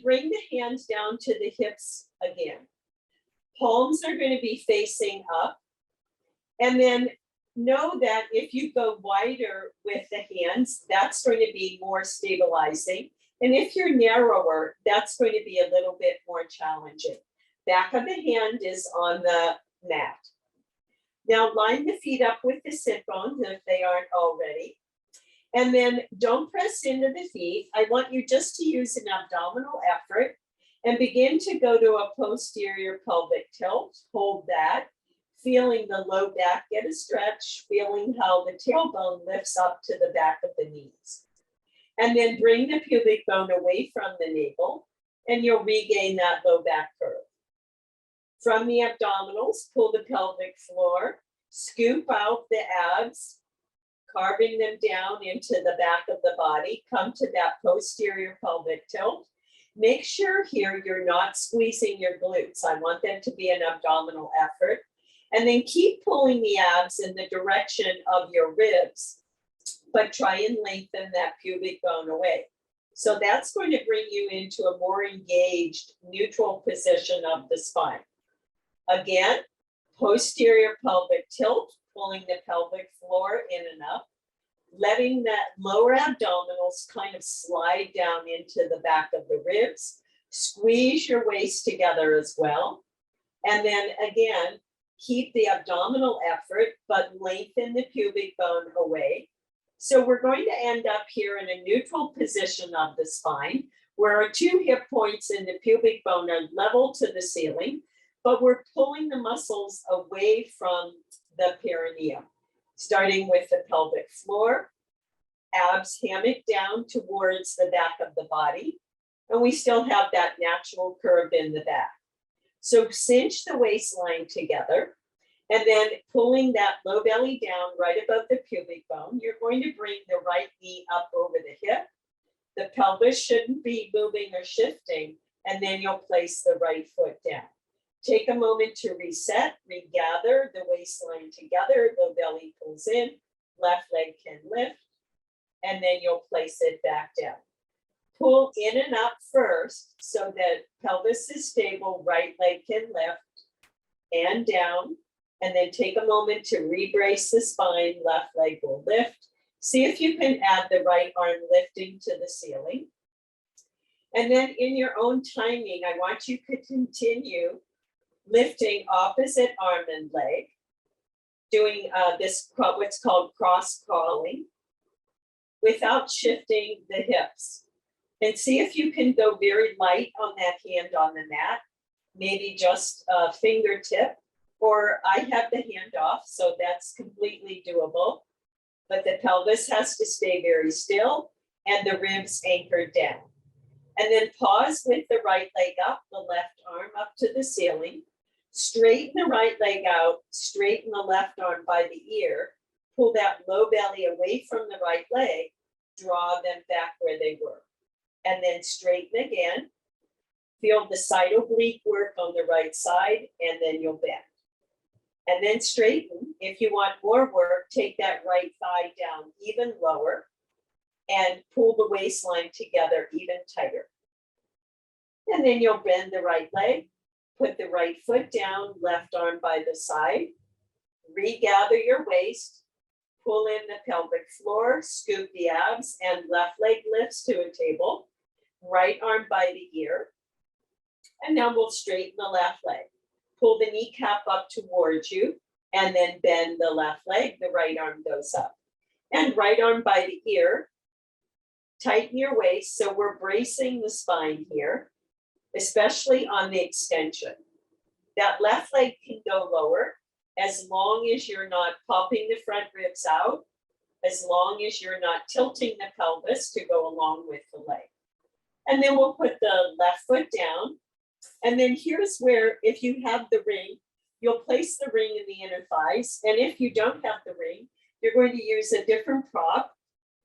bring the hands down to the hips again. Palms are going to be facing up. And then know that if you go wider with the hands, that's going to be more stabilizing. And if you're narrower, that's going to be a little bit more challenging. Back of the hand is on the mat. Now line the feet up with the sit bones if they aren't already. And then don't press into the feet. I want you just to use an abdominal effort and begin to go to a posterior pelvic tilt. Hold that, feeling the low back get a stretch, feeling how the tailbone lifts up to the back of the knees. And then bring the pubic bone away from the navel, and you'll regain that low back curve. From the abdominals, pull the pelvic floor, scoop out the abs, carving them down into the back of the body. Come to that posterior pelvic tilt. Make sure here you're not squeezing your glutes. I want them to be an abdominal effort. And then keep pulling the abs in the direction of your ribs, but try and lengthen that pubic bone away. So that's going to bring you into a more engaged neutral position of the spine. Again, posterior pelvic tilt, pulling the pelvic floor in and up, letting that lower abdominals kind of slide down into the back of the ribs. Squeeze your waist together as well. And then again, keep the abdominal effort, but lengthen the pubic bone away. So we're going to end up here in a neutral position of the spine, where our two hip points in the pubic bone are level to the ceiling, but we're pulling the muscles away from the perineum, starting with the pelvic floor, abs hammock down towards the back of the body, and we still have that natural curve in the back. So cinch the waistline together, and then pulling that low belly down right above the pubic bone, you're going to bring the right knee up over the hip. The pelvis shouldn't be moving or shifting, and then you'll place the right foot down. Take a moment to reset, regather the waistline together, low belly pulls in, left leg can lift, and then you'll place it back down. Pull in and up first so that pelvis is stable, right leg can lift and down, and then take a moment to rebrace the spine, left leg will lift. See if you can add the right arm lifting to the ceiling. And then in your own timing, I want you to continue lifting opposite arm and leg, doing this, what's called cross crawling, without shifting the hips. And see if you can go very light on that hand on the mat, maybe just a fingertip, or I have the hand off, so that's completely doable. But the pelvis has to stay very still and the ribs anchored down. And then pause with the right leg up, the left arm up to the ceiling. Straighten the right leg out, straighten the left arm by the ear, pull that low belly away from the right leg, draw them back where they were. And then straighten again. Feel the side oblique work on the right side, and then you'll bend. And then straighten. If you want more work, take that right thigh down even lower and pull the waistline together even tighter. And then you'll bend the right leg, put the right foot down, left arm by the side, regather your waist, pull in the pelvic floor, scoop the abs, and left leg lifts to a table, right arm by the ear. And now we'll straighten the left leg. Pull the kneecap up towards you, and then bend the left leg, the right arm goes up. And right arm by the ear, tighten your waist, so we're bracing the spine here, especially on the extension. That left leg can go lower, as long as you're not popping the front ribs out, as long as you're not tilting the pelvis to go along with the leg. And then we'll put the left foot down. And then here's where, if you have the ring, you'll place the ring in the inner thighs. And if you don't have the ring, you're going to use a different prop,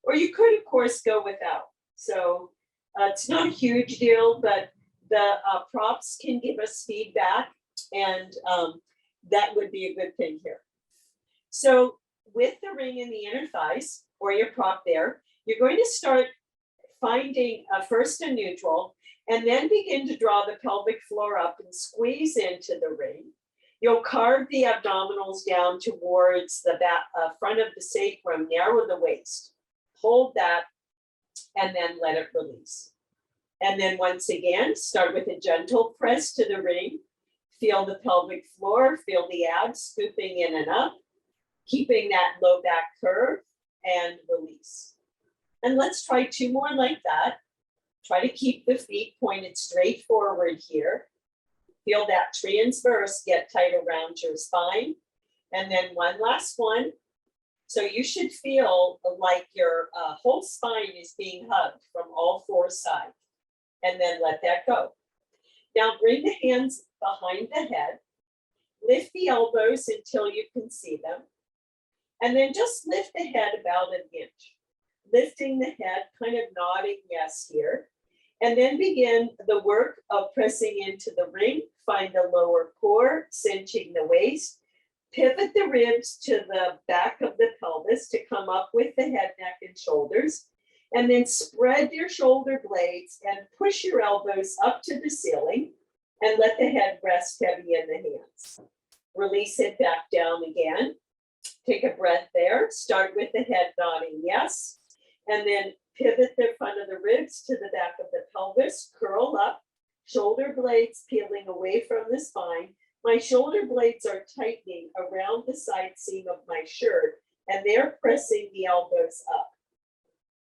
or you could, of course, go without. So it's not a huge deal, but the props can give us feedback, and that would be a good thing here. So with the ring in the inner thighs, or your prop there, you're going to start finding first a neutral, And then begin to draw the pelvic floor up and squeeze into the ring. You'll carve the abdominals down towards the back, front of the sacrum, narrow the waist. Hold that, and then let it release. And then once again, start with a gentle press to the ring. Feel the pelvic floor, feel the abs scooping in and up, keeping that low back curve, and release. And let's try 2 more like that. Try to keep the feet pointed straight forward here. Feel that transverse get tight around your spine. And then one last one. So you should feel like your whole spine is being hugged from all 4 sides. And then let that go. Now bring the hands behind the head. Lift the elbows until you can see them. And then just lift the head about an inch. Lifting the head, kind of nodding yes here. And then begin the work of pressing into the ring. Find the lower core, cinching the waist. Pivot the ribs to the back of the pelvis to come up with the head, neck, and shoulders. And then spread your shoulder blades and push your elbows up to the ceiling and let the head rest heavy in the hands. Release it back down again. Take a breath there. Start with the head nodding yes. And then pivot the front of the ribs to the back of the pelvis. Curl up. Shoulder blades peeling away from the spine. My shoulder blades are tightening around the side seam of my shirt, and they're pressing the elbows up.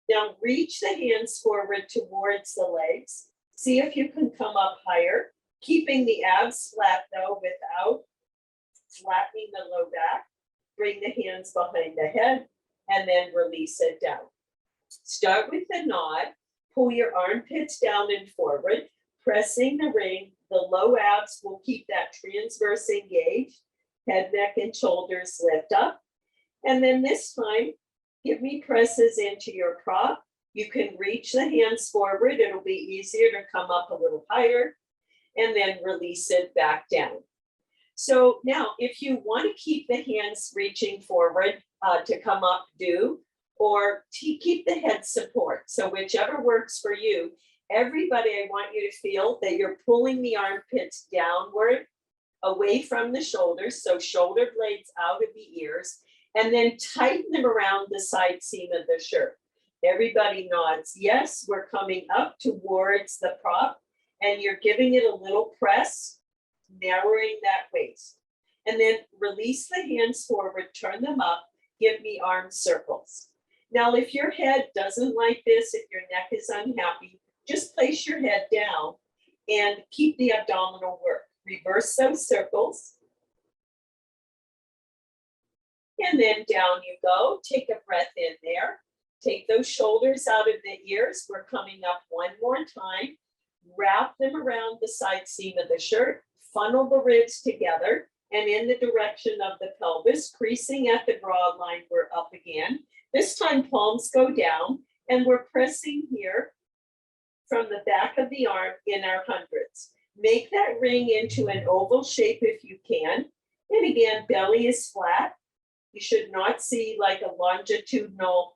Now reach the hands forward towards the legs. See if you can come up higher, keeping the abs flat though without flattening the low back. Bring the hands behind the head and then release it down. Start with the nod. Pull your armpits down and forward, pressing the ring. The low abs will keep that transverse engaged. Head, neck, and shoulders lift up. And then this time, give me presses into your prop. You can reach the hands forward. It'll be easier to come up a little higher. And then release it back down. So now, if you want to keep the hands reaching forward to come up, do, or keep the head support. So whichever works for you. Everybody, I want you to feel that you're pulling the armpits downward, away from the shoulders. So shoulder blades out of the ears, and then tighten them around the side seam of the shirt. Everybody nods. Yes, we're coming up towards the prop, and you're giving it a little press, narrowing that waist. And then release the hands forward, turn them up, give me arm circles. Now, if your head doesn't like this, if your neck is unhappy, just place your head down and keep the abdominal work. Reverse those circles. And then down you go. Take a breath in there. Take those shoulders out of the ears. We're coming up one more time. Wrap them around the side seam of the shirt. Funnel the ribs together and in the direction of the pelvis, creasing at the broad line, we're up again. This time palms go down and we're pressing here from the back of the arm in our hundreds. Make that ring into an oval shape if you can. And again, belly is flat. You should not see like a longitudinal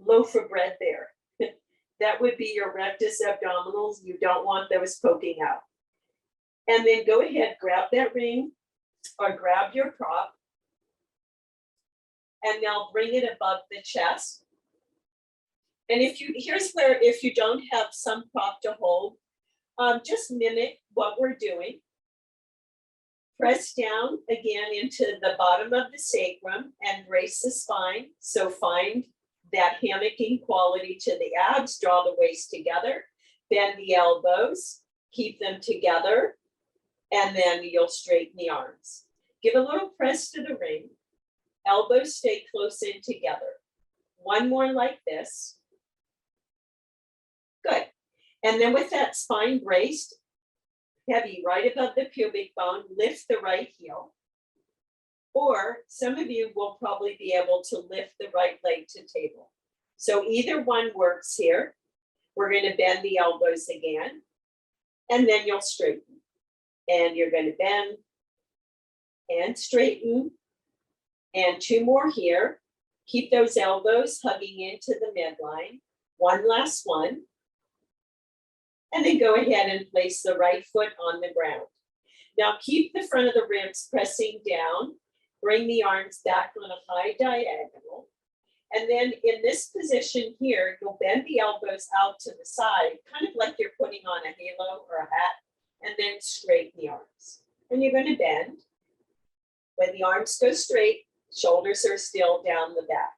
loaf of bread there. That would be your rectus abdominals. You don't want those poking out. And then go ahead, grab that ring or grab your prop. And now bring it above the chest. And here's where, if you don't have some prop to hold, just mimic what we're doing. Press down again into the bottom of the sacrum and brace the spine. So find that hammocking quality to the abs, draw the waist together, bend the elbows, keep them together, and then you'll straighten the arms. Give a little press to the ring. Elbows stay close in together. One more like this. Good. And then with that spine braced, heavy right above the pubic bone, lift the right heel. Or some of you will probably be able to lift the right leg to table. So either one works here. We're going to bend the elbows again, and then you'll straighten. And you're going to bend and straighten. And 2 more here. Keep those elbows hugging into the midline. One last one. And then go ahead and place the right foot on the ground. Now keep the front of the ribs pressing down. Bring the arms back on a high diagonal. And then in this position here, you'll bend the elbows out to the side, kind of like you're putting on a halo or a hat, and then straighten the arms. And you're going to bend. When the arms go straight, shoulders are still down the back.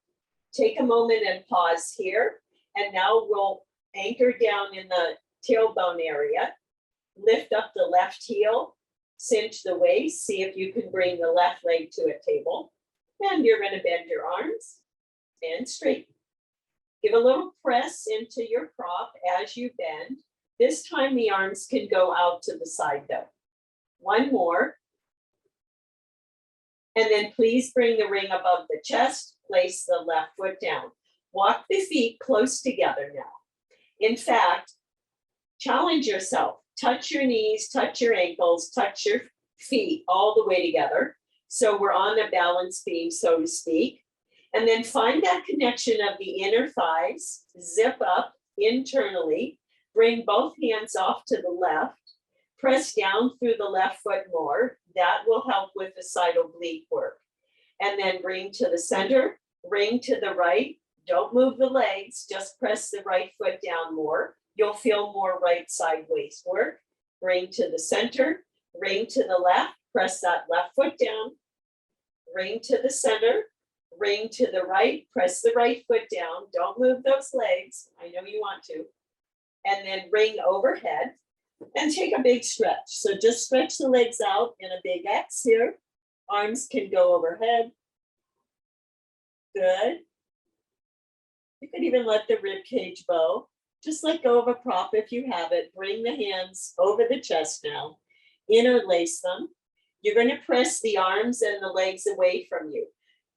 Take a moment and pause here. And now we'll anchor down in the tailbone area. Lift up the left heel, cinch the waist, see if you can bring the left leg to a table. And you're going to bend your arms and straighten. Give a little press into your prop as you bend. This time the arms can go out to the side though. One more. And then please bring the ring above the chest, place the left foot down. Walk the feet close together now. In fact, challenge yourself. Touch your knees, touch your ankles, touch your feet all the way together. So we're on a balance beam, so to speak. And then find that connection of the inner thighs, zip up internally, bring both hands off to the left, press down through the left foot more. That will help with the side oblique work. And then bring to the center, bring to the right. Don't move the legs, just press the right foot down more. You'll feel more right side waist work. Bring to the center, bring to the left, press that left foot down, bring to the center, bring to the right, press the right foot down. Don't move those legs. I know you want to. And then bring overhead and take a big stretch. So just stretch the legs out in a big X here. Arms can go overhead. Good. You can even let the rib cage bow. Just let go of a prop if you have it. Bring the hands over the chest now. Interlace them. You're going to press the arms and the legs away from you.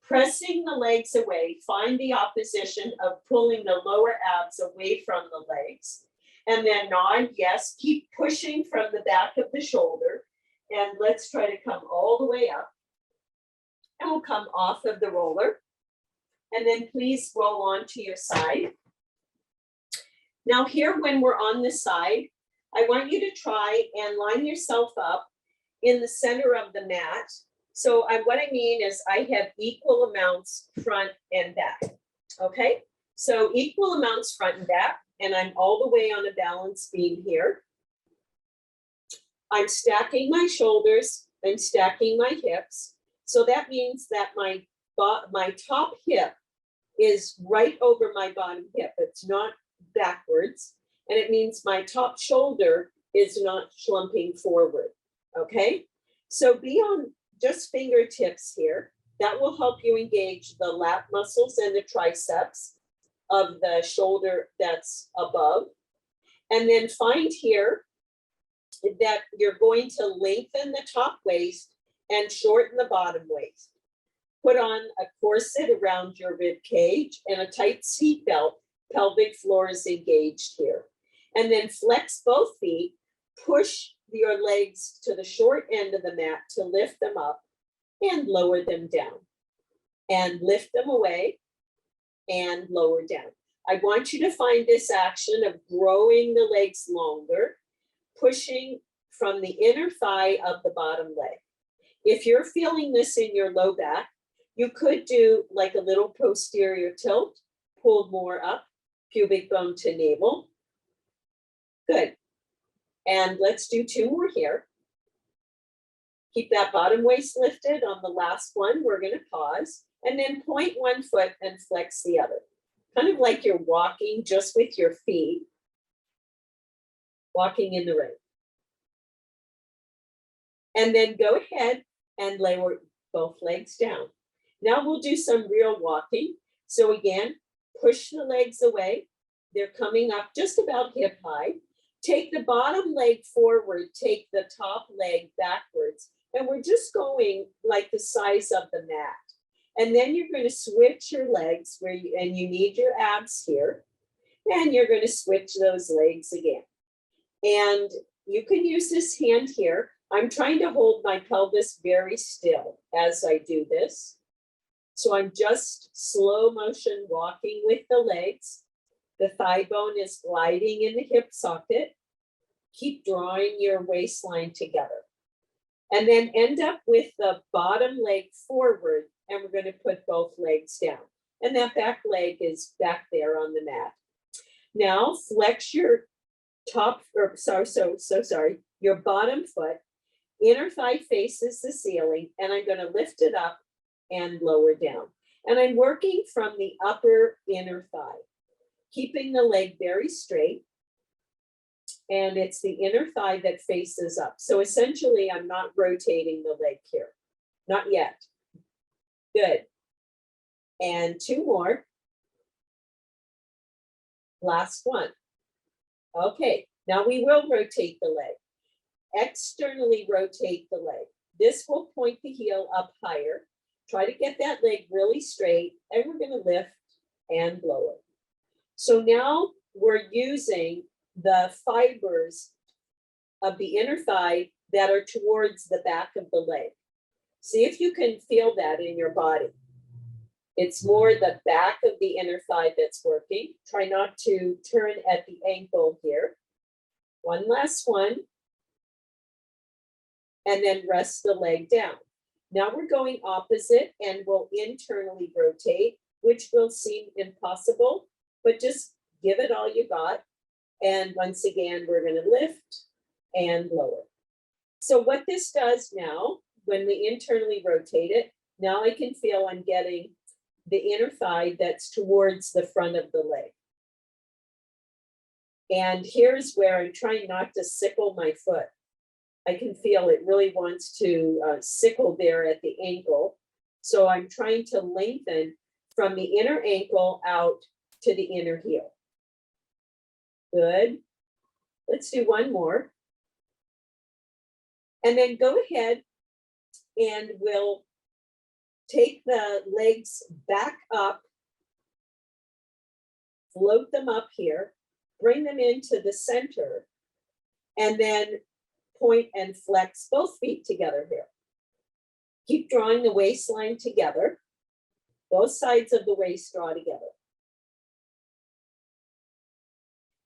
Pressing the legs away, find the opposition of pulling the lower abs away from the legs. And then nod, yes, keep pushing from the back of the shoulder. And let's try to come all the way up. And we'll come off of the roller. And then please roll on to your side. Now here, when we're on the side, I want you to try and line yourself up in the center of the mat. So what I mean is I have equal amounts front and back, okay? So equal amounts front and back, and I'm all the way on a balance beam here. I'm stacking my shoulders and stacking my hips. So that means that my top hip is right over my bottom hip. It's not backwards. And it means my top shoulder is not slumping forward, okay? So be on just fingertips here. That will help you engage the lat muscles and the triceps of the shoulder that's above. And then find here that you're going to lengthen the top waist and shorten the bottom waist. Put on a corset around your rib cage and a tight seat belt. Pelvic floor is engaged here. And then flex both feet, push your legs to the short end of the mat to lift them up and lower them down. And lift them away and lower down. I want you to find this action of growing the legs longer, pushing from the inner thigh of the bottom leg. If you're feeling this in your low back, you could do like a little posterior tilt, pull more up, pubic bone to navel. Good. And let's do 2 more here. Keep that bottom waist lifted on the last one. We're going to pause and then point one foot and flex the other. Kind of like you're walking just with your feet, walking in the rain. And then go ahead and lower both legs down. Now we'll do some real walking. So again, push the legs away. They're coming up just about hip high. Take the bottom leg forward, take the top leg backwards. And we're just going like the size of the mat. And then you're going to switch your legs and you need your abs here. And you're going to switch those legs again. And you can use this hand here. I'm trying to hold my pelvis very still as I do this. So I'm just slow motion walking with the legs. The thigh bone is gliding in the hip socket. Keep drawing your waistline together. And then end up with the bottom leg forward, and we're going to put both legs down. And that back leg is back there on the mat. Now flex your your bottom foot, inner thigh faces the ceiling, and I'm going to lift it up and lower down. And I'm working from the upper inner thigh, keeping the leg very straight. And it's the inner thigh that faces up. So essentially, I'm not rotating the leg here. Not yet. Good. And 2 more. Last one. Okay, now we will rotate the leg. Externally rotate the leg. This will point the heel up higher. Try to get that leg really straight, and we're going to lift and lower. So now we're using the fibers of the inner thigh that are towards the back of the leg. See if you can feel that in your body. It's more the back of the inner thigh that's working. Try not to turn at the ankle here. One last one. And then rest the leg down. Now we're going opposite, and we'll internally rotate, which will seem impossible, but just give it all you got. And once again, we're going to lift and lower. So what this does now, when we internally rotate it, now I can feel I'm getting the inner thigh that's towards the front of the leg. And here's where I'm trying not to sickle my foot. I can feel it really wants to sickle there at the ankle. So I'm trying to lengthen from the inner ankle out to the inner heel. Good. Let's do one more. And then go ahead and we'll take the legs back up, float them up here, bring them into the center, and then point and flex both feet together here. Keep drawing the waistline together. Both sides of the waist draw together.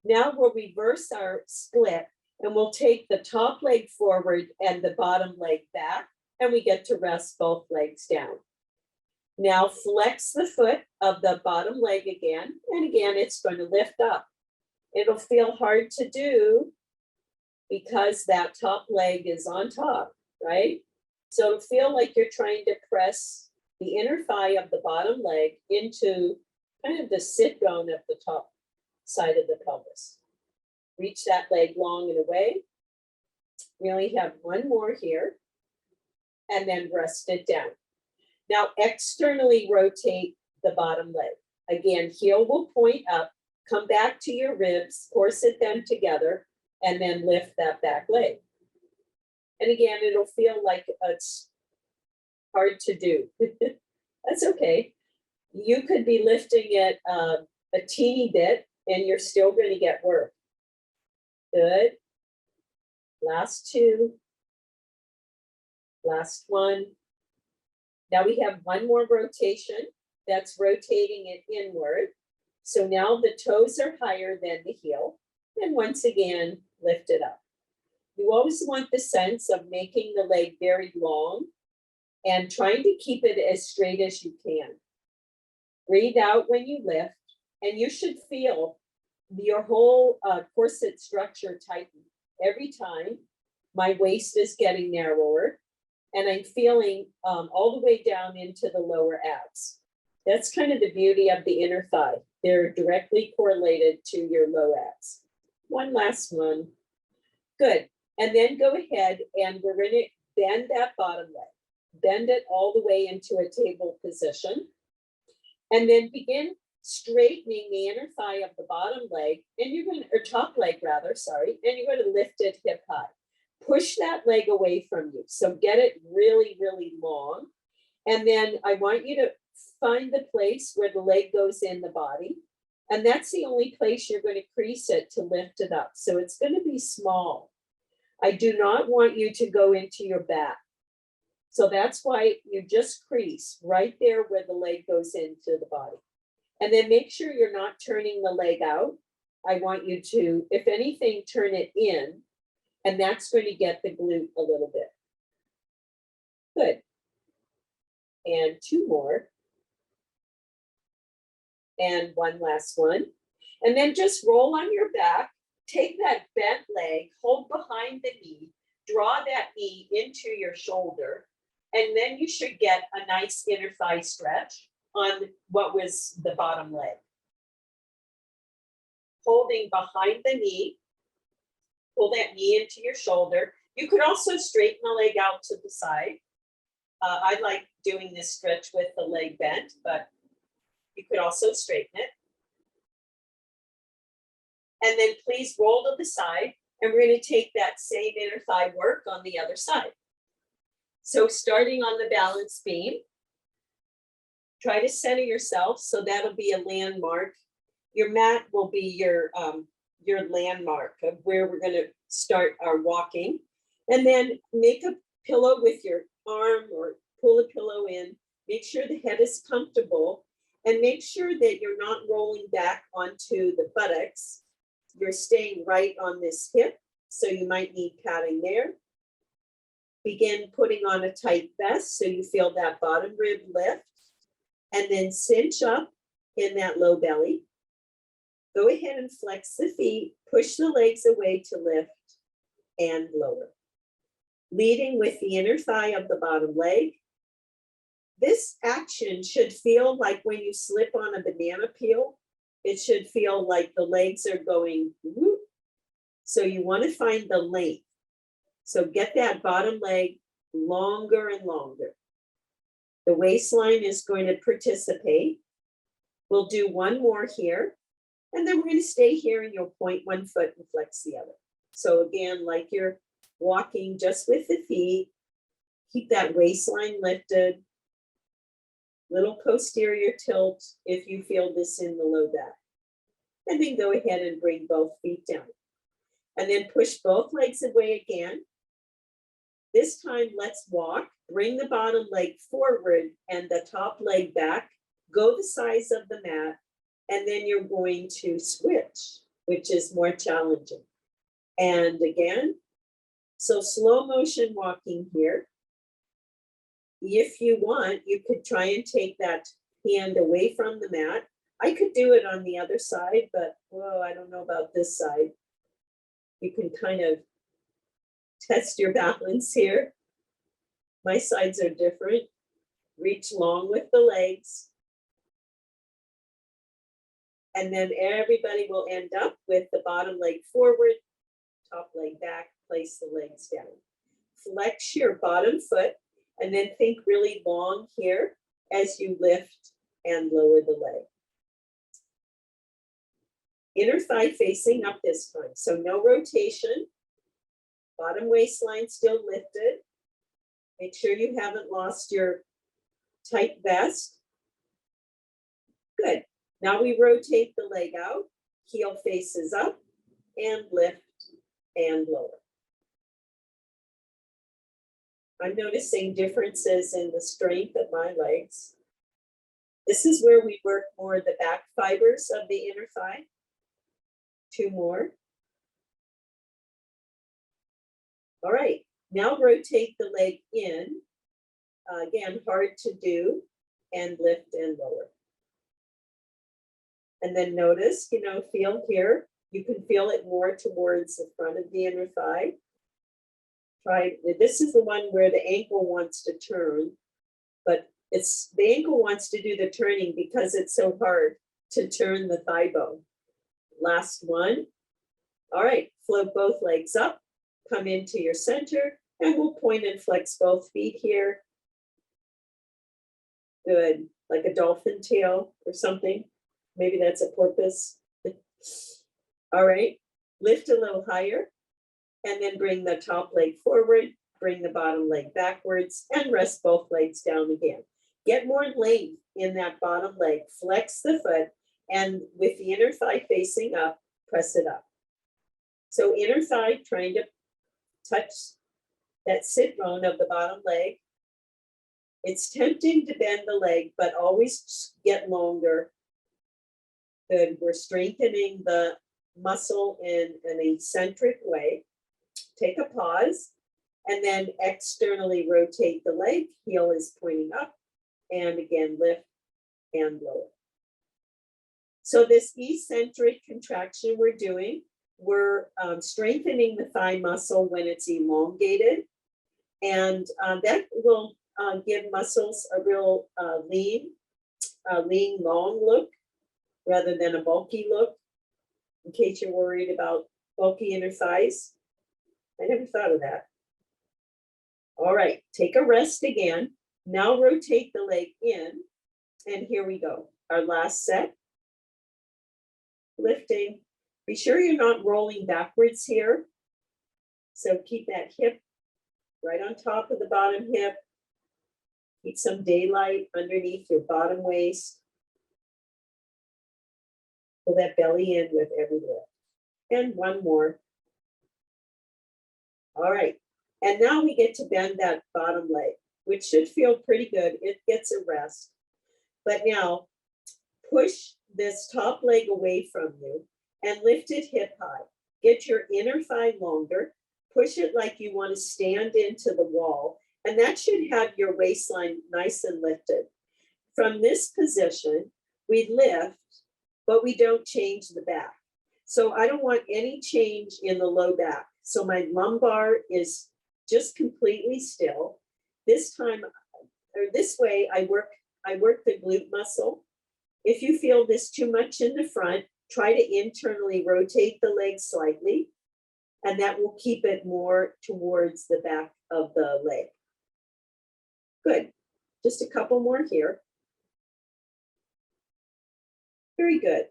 Now we'll reverse our split, and we'll take the top leg forward and the bottom leg back, and we get to rest both legs down. Now flex the foot of the bottom leg again, and again, it's going to lift up. It'll feel hard to do because that top leg is on top, right? So it'll feel like you're trying to press the inner thigh of the bottom leg into kind of the sit bone of the top side of the pelvis. Reach that leg long and away. We only have one more here, and then rest it down. Now externally rotate the bottom leg. Again, heel will point up, come back to your ribs, corset them together, and then lift that back leg. And again, it'll feel like it's hard to do. That's okay. You could be lifting it a teeny bit, and you're still going to get work. Good. Last 2. Last 1. Now we have one more rotation. That's rotating it inward. So now the toes are higher than the heel. And once again, lift it up. You always want the sense of making the leg very long and trying to keep it as straight as you can. Breathe out when you lift, and you should feel your whole corset structure tighten. Every time my waist is getting narrower, and I'm feeling all the way down into the lower abs. That's kind of the beauty of the inner thigh. They're directly correlated to your low abs. One last one. Good. And then go ahead and we're going to bend that bottom leg. Bend it all the way into a table position. And then begin straightening the inner thigh of the bottom leg, and you're going to, or top leg rather, sorry, and you're going to lift it hip high. Push that leg away from you. So get it really, really long. And then I want you to find the place where the leg goes in the body. And that's the only place you're going to crease it to lift it up. So it's going to be small. I do not want you to go into your back. So that's why you just crease right there where the leg goes into the body. And then make sure you're not turning the leg out. I want you to, if anything, turn it in And that's going to get the glute a little bit. Good. And 2 more. And one last one. And then just roll on your back, take that bent leg, hold behind the knee, draw that knee into your shoulder, and then you should get a nice inner thigh stretch on what was the bottom leg. Holding behind the knee, pull that knee into your shoulder. You could also straighten the leg out to the side. I like doing this stretch with the leg bent, but you could also straighten it. And then please roll to the side, and we're going to take that same inner thigh work on the other side. So starting on the balance beam, try to center yourself, so that'll be a landmark. Your mat will be your landmark of where we're going to start our walking. And then make a pillow with your arm or pull a pillow in. Make sure the head is comfortable, and make sure that you're not rolling back onto the buttocks. You're staying right on this hip, so you might need padding there. Begin putting on a tight vest so you feel that bottom rib lift, and then cinch up in that low belly. Go ahead and flex the feet, push the legs away to lift and lower. Leading with the inner thigh of the bottom leg. This action should feel like when you slip on a banana peel. It should feel like the legs are going whoop. So you want to find the length. So get that bottom leg longer and longer. The waistline is going to participate. We'll do one more here, and then we're going to stay here, and you'll point one foot and flex the other. So again, like you're walking just with the feet, keep that waistline lifted. Little posterior tilt if you feel this in the low back. And then go ahead and bring both feet down. And then push both legs away again. This time, let's walk. Bring the bottom leg forward and the top leg back. Go the size of the mat. And then you're going to switch, which is more challenging. And again, so slow motion walking here. If you want, you could try and take that hand away from the mat. I could do it on the other side, but whoa, I don't know about this side. You can kind of test your balance here. My sides are different. Reach long with the legs. And then everybody will end up with the bottom leg forward, top leg back, place the legs down. Flex your bottom foot. And then think really long here as you lift and lower the leg. Inner thigh facing up this time. So no rotation. Bottom waistline still lifted. Make sure you haven't lost your tight vest. Good. Now we rotate the leg out. Heel faces up and lift and lower. I'm noticing differences in the strength of my legs. This is where we work more the back fibers of the inner thigh. 2 more. All right, now rotate the leg in. Again, hard to do, and lift and lower. And then notice, feel here. You can feel it more towards the front of the inner thigh. This is the one where the ankle wants to turn, but the ankle wants to do the turning because it's so hard to turn the thigh bone. Last one. All right, float both legs up, come into your center, and we'll point and flex both feet here. Good, like a dolphin tail or something. Maybe that's a porpoise. All right, lift a little higher. And then bring the top leg forward, bring the bottom leg backwards, and rest both legs down again. Get more length in that bottom leg, flex the foot, and with the inner thigh facing up, press it up. So inner thigh trying to touch that sit bone of the bottom leg. It's tempting to bend the leg, but always get longer. Good, we're strengthening the muscle in an eccentric way. take a pause, and then externally rotate the leg. Heel is pointing up, and again, lift and lower. So this eccentric contraction we're doing, we're strengthening the thigh muscle when it's elongated, and that will give muscles a real lean, long look rather than a bulky look, in case you're worried about bulky inner thighs. I never thought of that. All right, take a rest again. Now rotate the leg in, and here we go. Our last set. Lifting. Be sure you're not rolling backwards here. So keep that hip right on top of the bottom hip. Keep some daylight underneath your bottom waist. Pull that belly in with every lift. And one more. All right. And now we get to bend that bottom leg, which should feel pretty good. It gets a rest. But now push this top leg away from you and lift it hip high. Get your inner thigh longer. Push it like you want to stand into the wall. And that should have your waistline nice and lifted. From this position, we lift, but we don't change the back. So I don't want any change in the low back. So my lumbar is just completely still. This time, or this way, I work the glute muscle. If you feel this too much in the front, try to internally rotate the leg slightly, and that will keep it more towards the back of the leg. Good. Just a couple more here. Very good.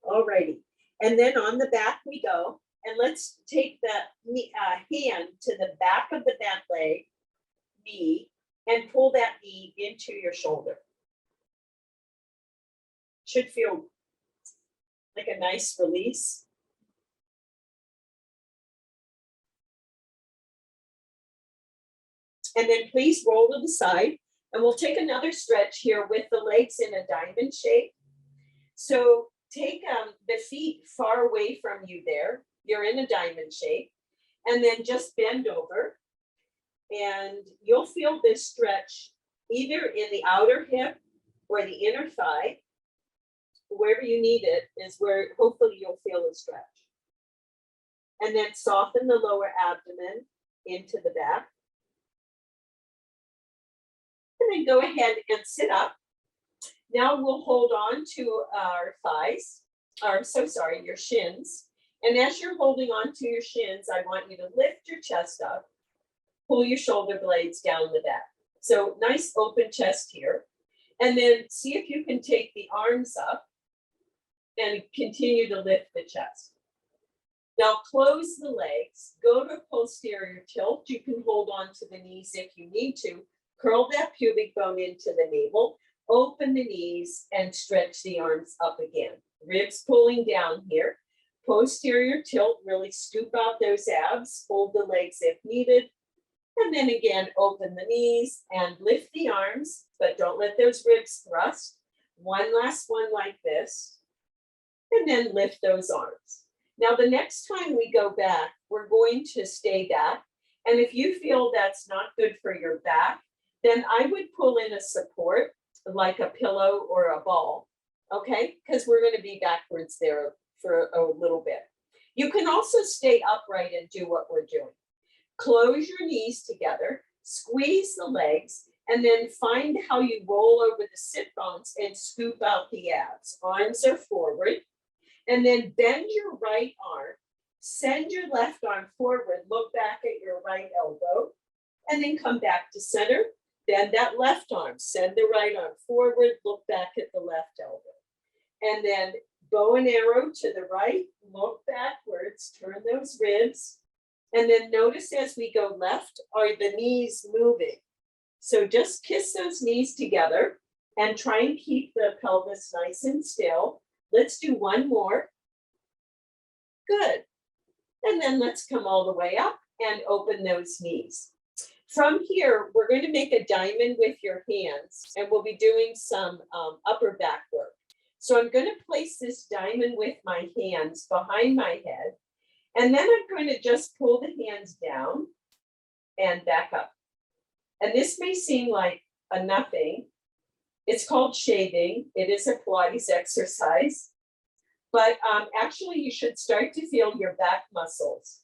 All righty. And then on the back we go. And let's take the hand to the back of the back leg, knee, and pull that knee into your shoulder. Should feel like a nice release. And then please roll to the side. And we'll take another stretch here with the legs in a diamond shape. So take the feet far away from you there. You're in a diamond shape. And then just bend over. And you'll feel this stretch either in the outer hip or the inner thigh. Wherever you need it is where hopefully you'll feel a stretch. And then soften the lower abdomen into the back. And then go ahead and sit up. Now we'll hold on to our thighs, your shins. And as you're holding on to your shins, I want you to lift your chest up, pull your shoulder blades down the back. So nice open chest here. And then see if you can take the arms up and continue to lift the chest. Now close the legs, go to posterior tilt. You can hold on to the knees if you need to. Curl that pubic bone into the navel, open the knees and stretch the arms up again. Ribs pulling down here. Posterior tilt, really scoop out those abs, fold the legs if needed. And then again, open the knees and lift the arms, but don't let those ribs thrust. One last one like this. And then lift those arms. Now, the next time we go back, we're going to stay back. And if you feel that's not good for your back, then I would pull in a support like a pillow or a ball, okay? Because we're going to be backwards there for a little bit. You can also stay upright and do what we're doing. Close your knees together, squeeze the legs, and then find how you roll over the sit bones and scoop out the abs. Arms are forward, and then bend your right arm, send your left arm forward, look back at your right elbow, and then come back to center. Bend that left arm, send the right arm forward, look back at the left elbow. And then bow and arrow to the right, look backwards, turn those ribs. And then notice as we go left, are the knees moving? So just kiss those knees together and try and keep the pelvis nice and still. Let's do one more. Good. And then let's come all the way up and open those knees. From here, we're going to make a diamond with your hands, and we'll be doing some upper back work. So I'm going to place this diamond with my hands behind my head, And then I'm going to just pull the hands down and back up. And this may seem like a nothing. It's called shaving. It is a Pilates exercise. But actually, you should start to feel your back muscles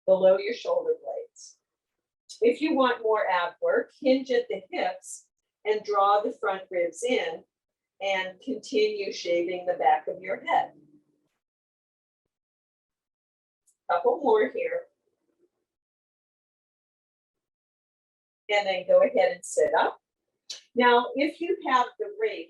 below your shoulder blades. If you want more ab work, hinge at the hips and draw the front ribs in and continue shaving the back of your head. Couple more here. And then go ahead and sit up. Now, if you have the ring,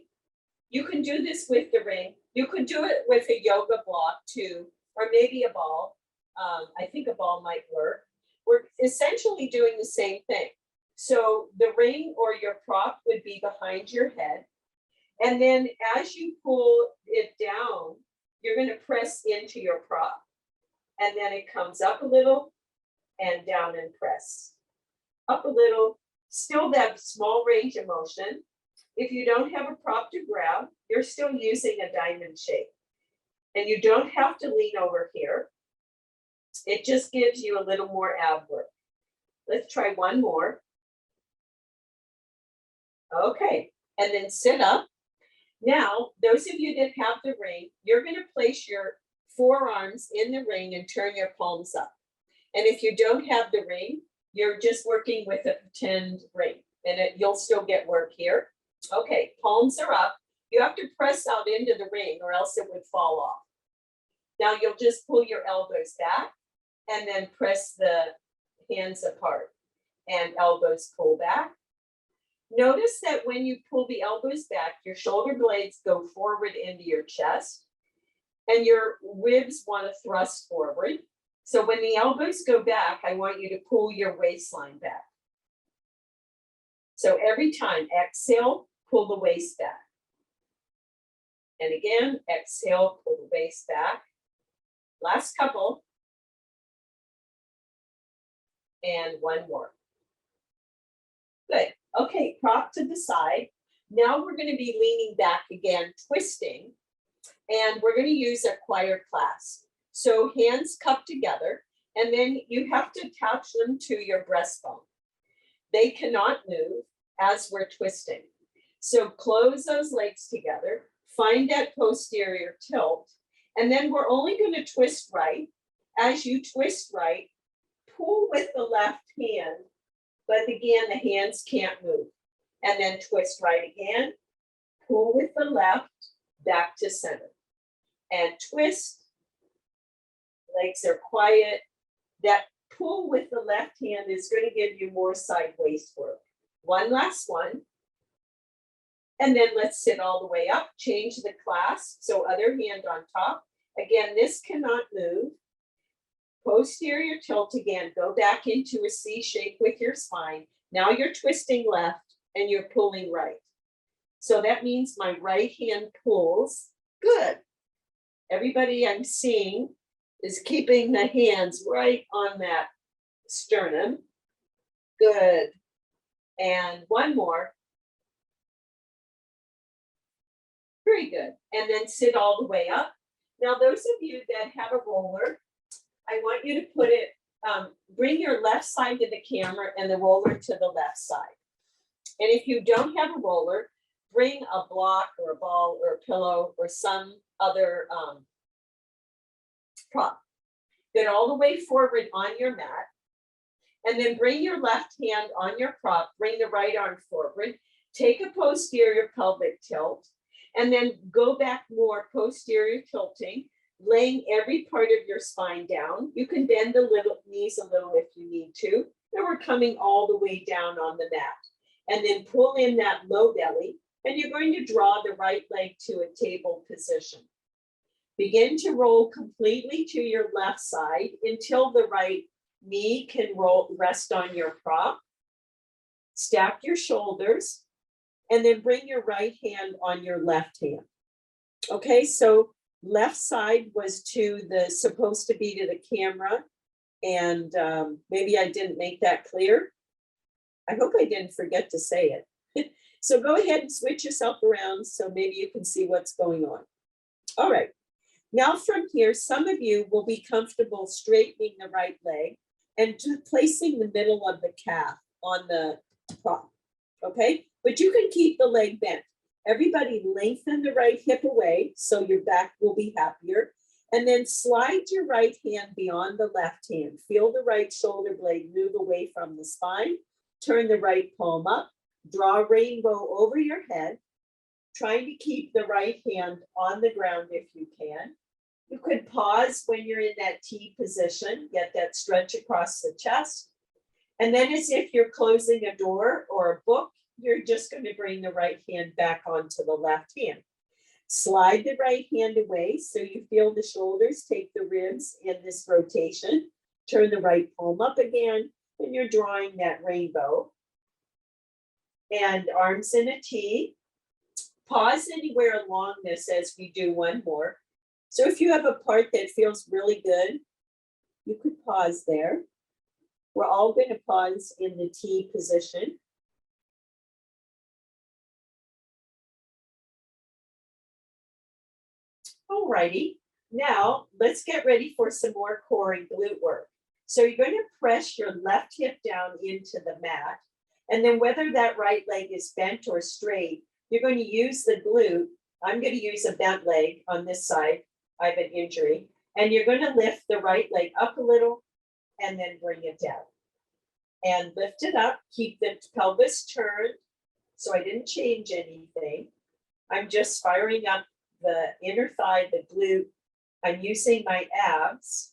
you can do this with the ring. You could do it with a yoga block too, or maybe a ball. I think a ball might work. We're essentially doing the same thing. So the ring or your prop would be behind your head. And then as you pull it down, you're going to press into your prop. And then it comes up a little and down and press. Up a little, still that small range of motion. If you don't have a prop to grab, you're still using a diamond shape. And you don't have to lean over here. It just gives you a little more ab work. Let's try one more. Okay, and then sit up. Now, those of you that have the ring, you're going to place your forearms in the ring and turn your palms up. And if you don't have the ring, you're just working with a pretend ring, and you'll still get work here. Okay, palms are up. You have to press out into the ring or else it would fall off. Now you'll just pull your elbows back and then press the hands apart and elbows pull back. Notice that when you pull the elbows back, your shoulder blades go forward into your chest and your ribs want to thrust forward. So when the elbows go back, I want you to pull your waistline back. So every time, exhale, pull the waist back. And again, exhale, pull the waist back. Last couple. And one more. Good. Okay, prop to the side. Now we're going to be leaning back again, twisting. And we're going to use a choir clasp. So hands cupped together, and then you have to attach them to your breastbone. They cannot move as we're twisting. So close those legs together, find that posterior tilt, and then we're only going to twist right. As you twist right, pull with the left hand, but again, the hands can't move. And then twist right again, pull with the left, back to center. And twist, legs are quiet. That pull with the left hand is going to give you more side waist work. One last one. And then let's sit all the way up, change the clasp, so other hand on top. Again, this cannot move. Posterior tilt again, go back into a C shape with your spine. Now you're twisting left and you're pulling right. So that means my right hand pulls. Good. Everybody I'm seeing is keeping the hands right on that sternum. Good. And one more. Very good. And then sit all the way up. Now, those of you that have a roller, I want you to put it, bring your left side to the camera and the roller to the left side. And if you don't have a roller, bring a block or a ball or a pillow or some other prop. Get all the way forward on your mat. And then bring your left hand on your prop, bring the right arm forward, take a posterior pelvic tilt, and then go back more posterior tilting, laying every part of your spine down. You can bend the knees a little if you need to. And we're coming all the way down on the mat. And then pull in that low belly, and you're going to draw the right leg to a table position. Begin to roll completely to your left side until the right knee can rest on your prop. Stack your shoulders, and then bring your right hand on your left hand. Okay, so left side was supposed to be to the camera, and maybe I didn't make that clear. I hope I didn't forget to say it. So go ahead and switch yourself around so maybe you can see what's going on. All right, Now from here, some of you will be comfortable straightening the right leg and placing the middle of the calf on the prop, okay? But you can keep the leg bent. Everybody lengthen the right hip away so your back will be happier. And then slide your right hand beyond the left hand. Feel the right shoulder blade move away from the spine. Turn the right palm up. Draw a rainbow over your head. Trying to keep the right hand on the ground if you can. You could pause when you're in that T position. Get that stretch across the chest. And then as if you're closing a door or a book, you're just going to bring the right hand back onto the left hand. Slide the right hand away so you feel the shoulders take the ribs in this rotation. Turn the right palm up again, and you're drawing that rainbow. And arms in a T. Pause anywhere along this as we do one more. So if you have a part that feels really good, you could pause there. We're all going to pause in the T position. Alrighty, now let's get ready for some more core and glute work. So you're going to press your left hip down into the mat, and then whether that right leg is bent or straight, you're going to use the glute. I'm going to use a bent leg on this side. I have an injury. And you're going to lift the right leg up a little and then bring it down. And lift it up, keep the pelvis turned. So I didn't change anything. I'm just firing up the inner thigh, the glute. I'm using my abs.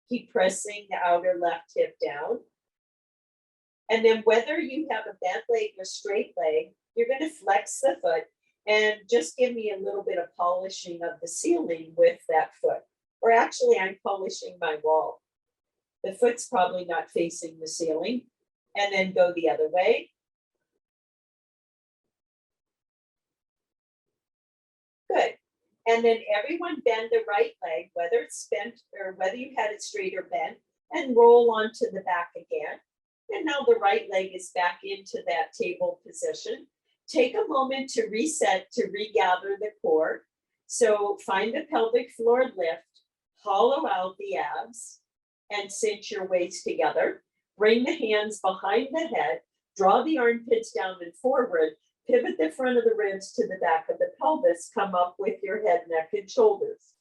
Keep pressing the outer left hip down. And then whether you have a bent leg or straight leg, you're going to flex the foot and just give me a little bit of polishing of the ceiling with that foot. Or actually, I'm polishing my wall. The foot's probably not facing the ceiling. And then go the other way. Good. And then everyone bend the right leg, whether it's bent or whether you had it straight or bent, and roll onto the back again. And now the right leg is back into that table position. Take a moment to reset, to regather the core. So find the pelvic floor lift, hollow out the abs, and cinch your waist together. Bring the hands behind the head, draw the armpits down and forward, pivot the front of the ribs to the back of the pelvis, come up with your head, neck, and shoulders.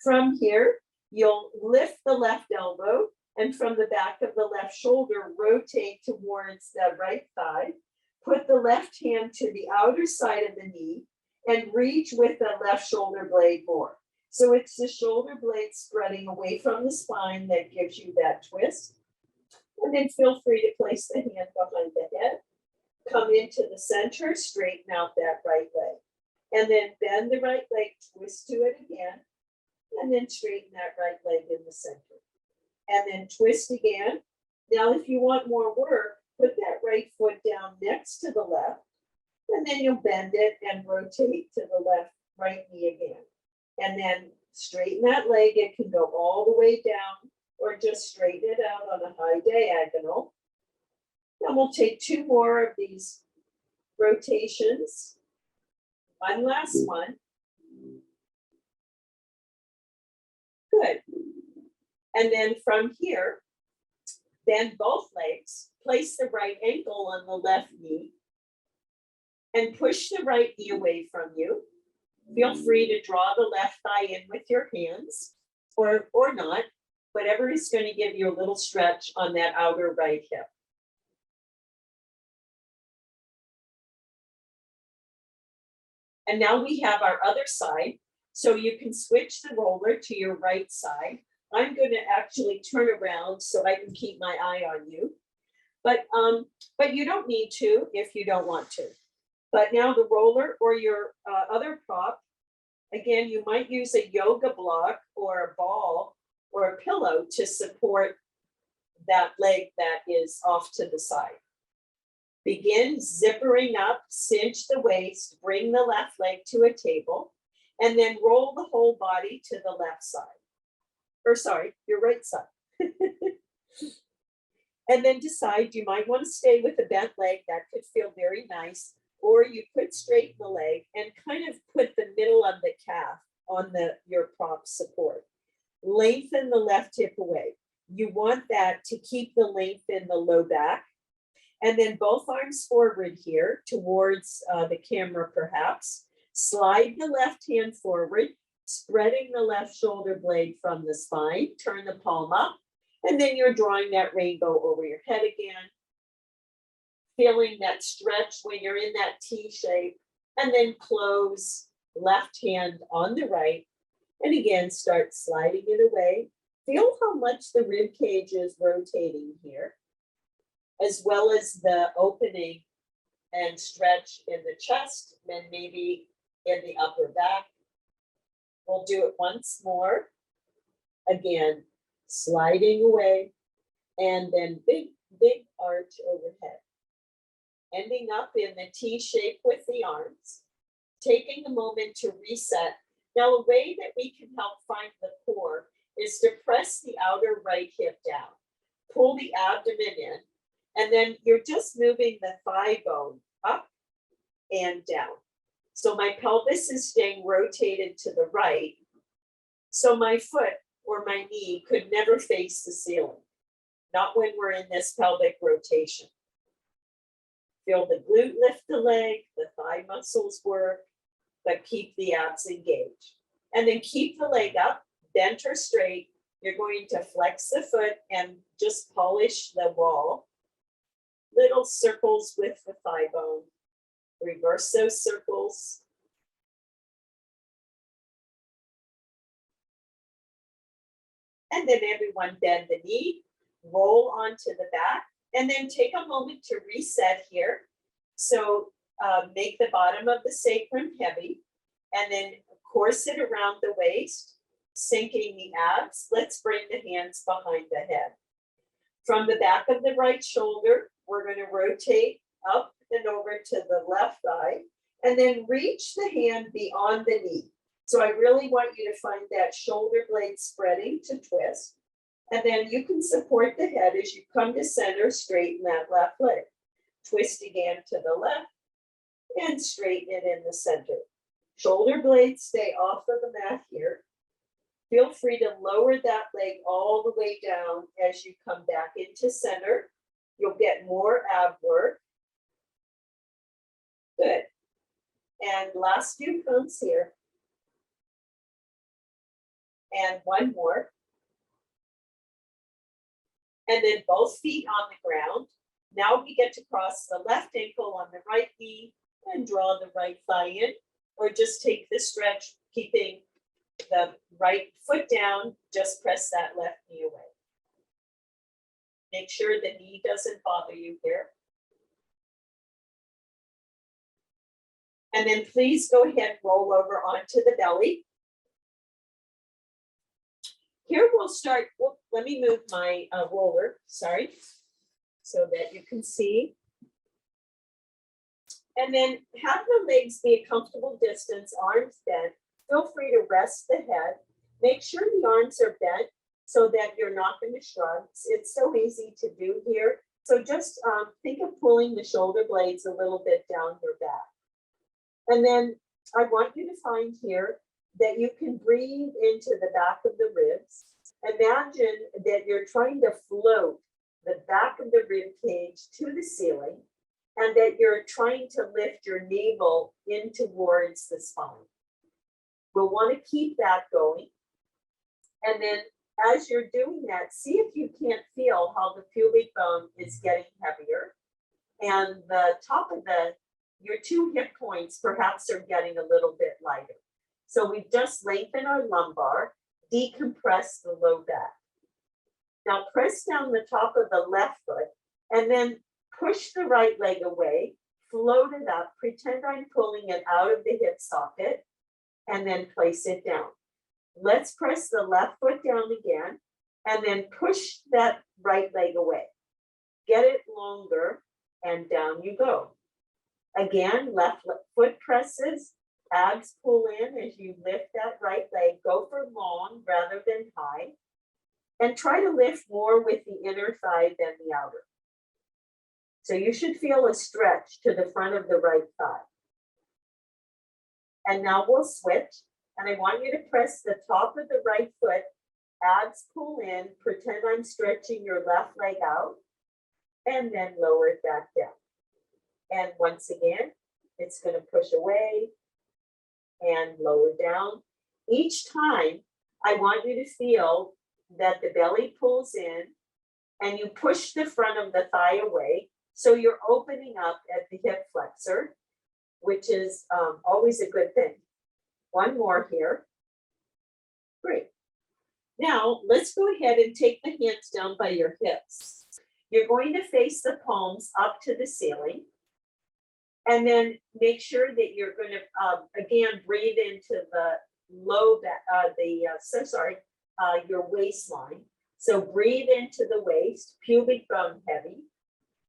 From here, you'll lift the left elbow, and from the back of the left shoulder, rotate towards the right thigh. Put the left hand to the outer side of the knee and reach with the left shoulder blade more. So it's the shoulder blade spreading away from the spine that gives you that twist. And then feel free to place the hand behind the head. Come into the center, straighten out that right leg. And then bend the right leg, twist to it again. And then straighten that right leg in the center. And then twist again. Now, if you want more work, put that right foot down next to the left, and then you'll bend it and rotate to the left, right knee again. And then straighten that leg. It can go all the way down or just straighten it out on a high diagonal. Then we'll take 2 more of these rotations. One last one. Good. And then from here, bend both legs, place the right ankle on the left knee, and push the right knee away from you. Feel free to draw the left thigh in with your hands, or not, whatever is going to give you a little stretch on that outer right hip. And now we have our other side, so you can switch the roller to your right side. I'm going to actually turn around so I can keep my eye on you. But you don't need to if you don't want to. But now the roller or your other prop, again, you might use a yoga block or a ball or a pillow to support that leg that is off to the side. Begin zippering up, cinch the waist, bring the left leg to a table, and then roll the whole body to the left side. Or sorry, your right side. And then decide you might want to stay with a bent leg. That could feel very nice. Or you could straighten the leg and kind of put the middle of the calf on your prop support. Lengthen the left hip away. You want that to keep the length in the low back. And then both arms forward here towards the camera perhaps. Slide the left hand forward, spreading the left shoulder blade from the spine. Turn the palm up. And then you're drawing that rainbow over your head again. Feeling that stretch when you're in that T shape. And then close, left hand on the right. And again, start sliding it away. Feel how much the rib cage is rotating here, as well as the opening and stretch in the chest and maybe in the upper back. We'll do it once more. Again, sliding away, and then big, big arch overhead. Ending up in the T shape with the arms, taking a moment to reset. Now, a way that we can help find the core is to press the outer right hip down, pull the abdomen in, and then you're just moving the thigh bone up and down. So my pelvis is staying rotated to the right. So my foot or my knee could never face the ceiling, not when we're in this pelvic rotation. Feel the glute lift the leg, the thigh muscles work, but keep the abs engaged. And then keep the leg up, bent or straight. You're going to flex the foot and just polish the wall. Little circles with the thigh bone. Reverse those circles. And then everyone bend the knee, roll onto the back, and then take a moment to reset here. So make the bottom of the sacrum heavy, and then course it around the waist, sinking the abs. Let's bring the hands behind the head. From the back of the right shoulder, we're going to rotate up and over to the left thigh, and then reach the hand beyond the knee. So I really want you to find that shoulder blade spreading to twist. And then you can support the head as you come to center, straighten that left leg. Twist again to the left and straighten it in the center. Shoulder blades stay off of the mat here. Feel free to lower that leg all the way down as you come back into center. You'll get more ab work. Good. And last few counts here. And one more. And then both feet on the ground. Now we get to cross the left ankle on the right knee and draw the right thigh in, or just take the stretch, keeping the right foot down, just press that left knee away. Make sure the knee doesn't bother you here. And then please go ahead, roll over onto the belly. Here we'll start, let me move my roller, sorry, so that you can see. And then have the legs be a comfortable distance, arms bent. Feel free to rest the head. Make sure the arms are bent so that you're not going to shrug. It's so easy to do here. So just think of pulling the shoulder blades a little bit down your back. And then I want you to find here that you can breathe into the back of the ribs. Imagine that you're trying to float the back of the rib cage to the ceiling, and that you're trying to lift your navel in towards the spine. We'll want to keep that going. And then as you're doing that, see if you can't feel how the pubic bone is getting heavier, and the top of your two hip points perhaps are getting a little bit lighter. So we just lengthen our lumbar, decompress the low back. Now press down the top of the left foot, and then push the right leg away, float it up, pretend I'm pulling it out of the hip socket, and then place it down. Let's press the left foot down again, and then push that right leg away. Get it longer, and down you go. Again, left foot presses, abs pull in as you lift that right leg. Go for long rather than high. And try to lift more with the inner thigh than the outer. So you should feel a stretch to the front of the right thigh. And now we'll switch. And I want you to press the top of the right foot, abs pull in, pretend I'm stretching your left leg out, and then lower it back down. And once again, it's going to push away and lower down. Each time, I want you to feel that the belly pulls in and you push the front of the thigh away. So you're opening up at the hip flexor, which is always a good thing. One more here. Great. Now, let's go ahead and take the hands down by your hips. You're going to face the palms up to the ceiling. And then make sure that you're going to, again, breathe into the low back, your waistline. So breathe into the waist, pubic bone heavy.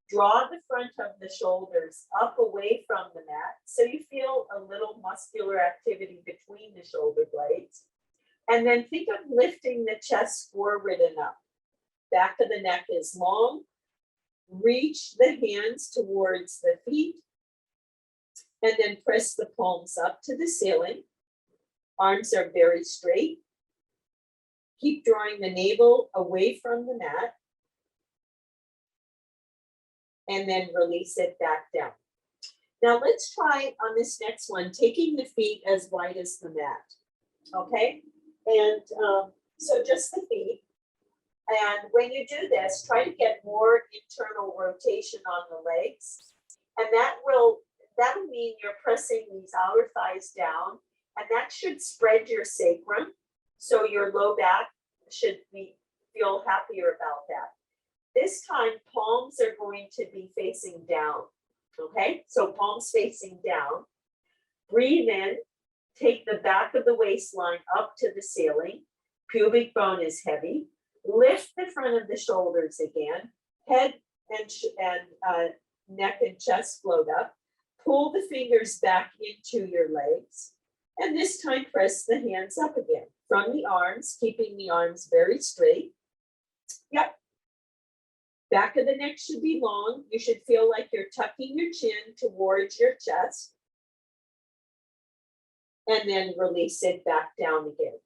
Draw the front of the shoulders up away from the mat so you feel a little muscular activity between the shoulder blades. And then think of lifting the chest forward and up. Back of the neck is long. Reach the hands towards the feet. And then press the palms up to the ceiling. Arms are very straight. Keep drawing the navel away from the mat. And then release it back down. Now let's try on this next one, taking the feet as wide as the mat. Okay? And so just the feet. And when you do this, try to get more internal rotation on the legs. And that'll mean you're pressing these outer thighs down, and that should spread your sacrum. So your low back should feel happier about that. This time, palms are going to be facing down. Okay, so palms facing down. Breathe in, take the back of the waistline up to the ceiling. Pubic bone is heavy. Lift the front of the shoulders again. Head and neck and chest float up. Pull the fingers back into your legs. And this time, press the hands up again from the arms, keeping the arms very straight. Yep. Back of the neck should be long. You should feel like you're tucking your chin towards your chest. And then release it back down again.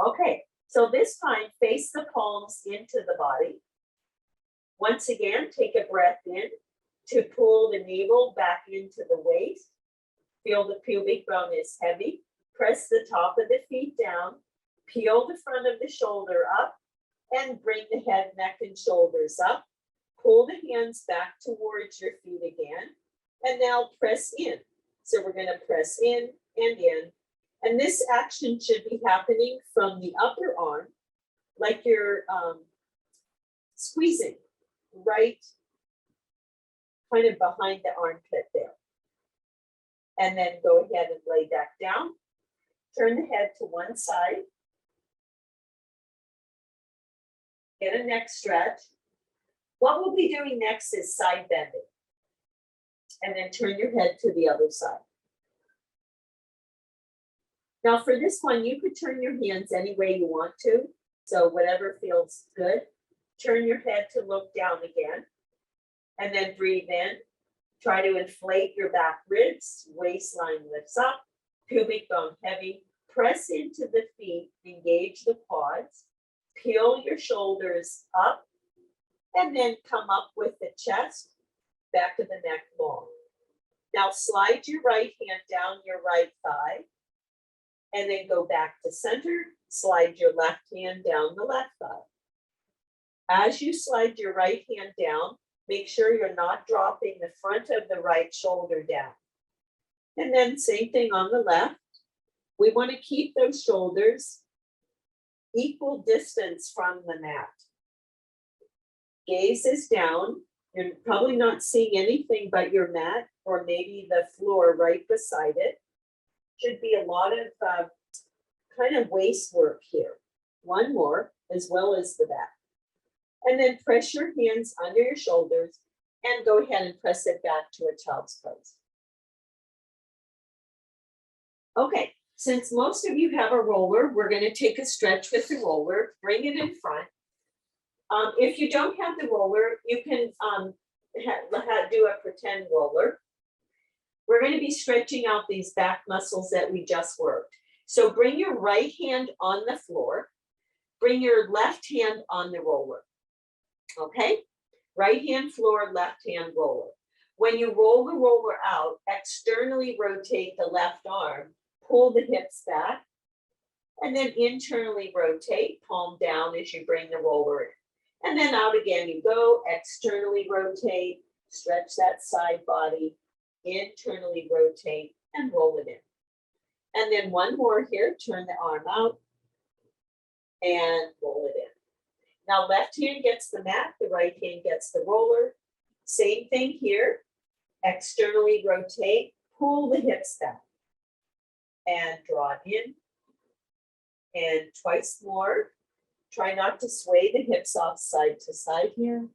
Okay, so this time, face the palms into the body. Once again, take a breath in to pull the navel back into the waist. Feel the pubic bone is heavy. Press the top of the feet down. Peel the front of the shoulder up and bring the head, neck, and shoulders up. Pull the hands back towards your feet again. And now press in. So we're going to press in and in. And this action should be happening from the upper arm, like you're squeezing right kind of behind the armpit there. And then go ahead and lay back down. Turn the head to one side. Get a neck stretch. What we'll be doing next is side bending. And then turn your head to the other side. Now for this one, you could turn your hands any way you want to. So whatever feels good. Turn your head to look down again. And then breathe in. Try to inflate your back ribs. Waistline lifts up. Pubic bone heavy. Press into the feet. Engage the quads. Peel your shoulders up. And then come up with the chest. Back of the neck long. Now slide your right hand down your right thigh. And then go back to center. Slide your left hand down the left thigh. As you slide your right hand down, make sure you're not dropping the front of the right shoulder down. And then same thing on the left. We want to keep those shoulders equal distance from the mat. Gaze is down. You're probably not seeing anything but your mat or maybe the floor right beside it. Should be a lot of kind of waist work here. One more, as well as the back. And then press your hands under your shoulders and go ahead and press it back to a child's pose. Okay, since most of you have a roller, we're going to take a stretch with the roller, bring it in front. If you don't have the roller, you can do a pretend roller. We're going to be stretching out these back muscles that we just worked. So bring your right hand on the floor. Bring your left hand on the roller. Okay? Right hand floor, left hand roller. When you roll the roller out, externally rotate the left arm, pull the hips back, and then internally rotate, palm down as you bring the roller in. And then out again you go, externally rotate, stretch that side body, internally rotate, and roll it in. And then one more here, turn the arm out and roll it in. Now left hand gets the mat, the right hand gets the roller. Same thing here, externally rotate, pull the hips back and draw it in. And twice more. Try not to sway the hips off side to side here.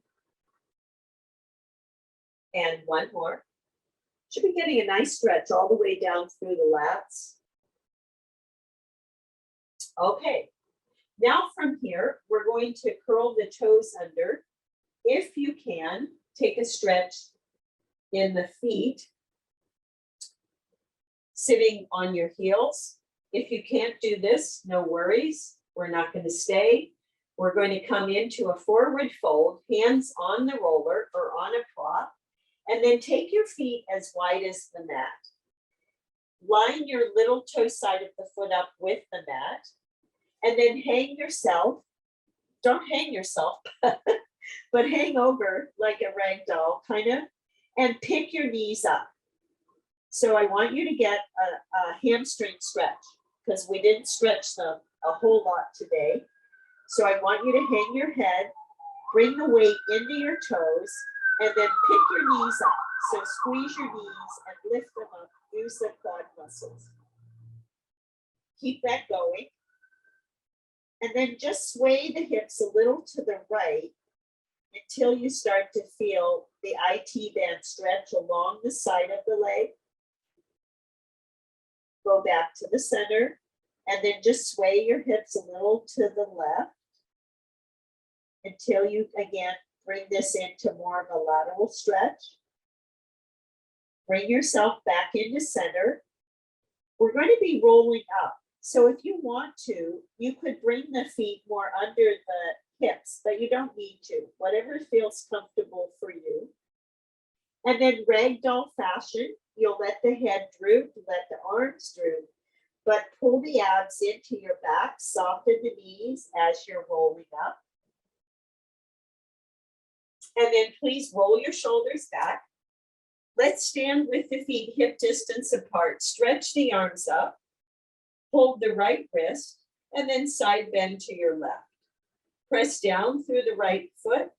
And one more. Should be getting a nice stretch all the way down through the lats. Okay, now from here, we're going to curl the toes under. If you can, take a stretch in the feet, sitting on your heels. If you can't do this, no worries. We're not going to stay. We're going to come into a forward fold, hands on the roller or on a prop, and then take your feet as wide as the mat. Line your little toe side of the foot up with the mat, and then hang yourself. Don't hang yourself, but hang over like a rag doll, kind of, and pick your knees up. So I want you to get a hamstring stretch, because we didn't stretch them a whole lot today. So I want you to hang your head, bring the weight into your toes, and then pick your knees up. So squeeze your knees and lift them up. Use the quad muscles. Keep that going. And then just sway the hips a little to the right until you start to feel the IT band stretch along the side of the leg. Go back to the center, and then just sway your hips a little to the left until you, again, bring this into more of a lateral stretch. Bring yourself back into center. We're going to be rolling up. So if you want to, you could bring the feet more under the hips, but you don't need to. Whatever feels comfortable for you. And then ragdoll fashion, you'll let the head droop, let the arms droop, but pull the abs into your back, soften the knees as you're rolling up. And then please roll your shoulders back. Let's stand with the feet hip distance apart. Stretch the arms up, hold the right wrist, and then side bend to your left. Press down through the right foot.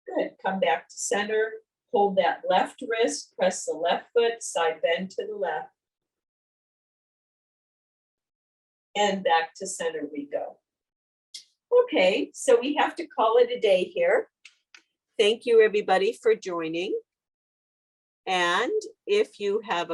Good, come back to center. Hold that left wrist, press the left foot, side bend to the left. And back to center we go. Okay, so we have to call it a day here. Thank you everybody for joining. And if you have a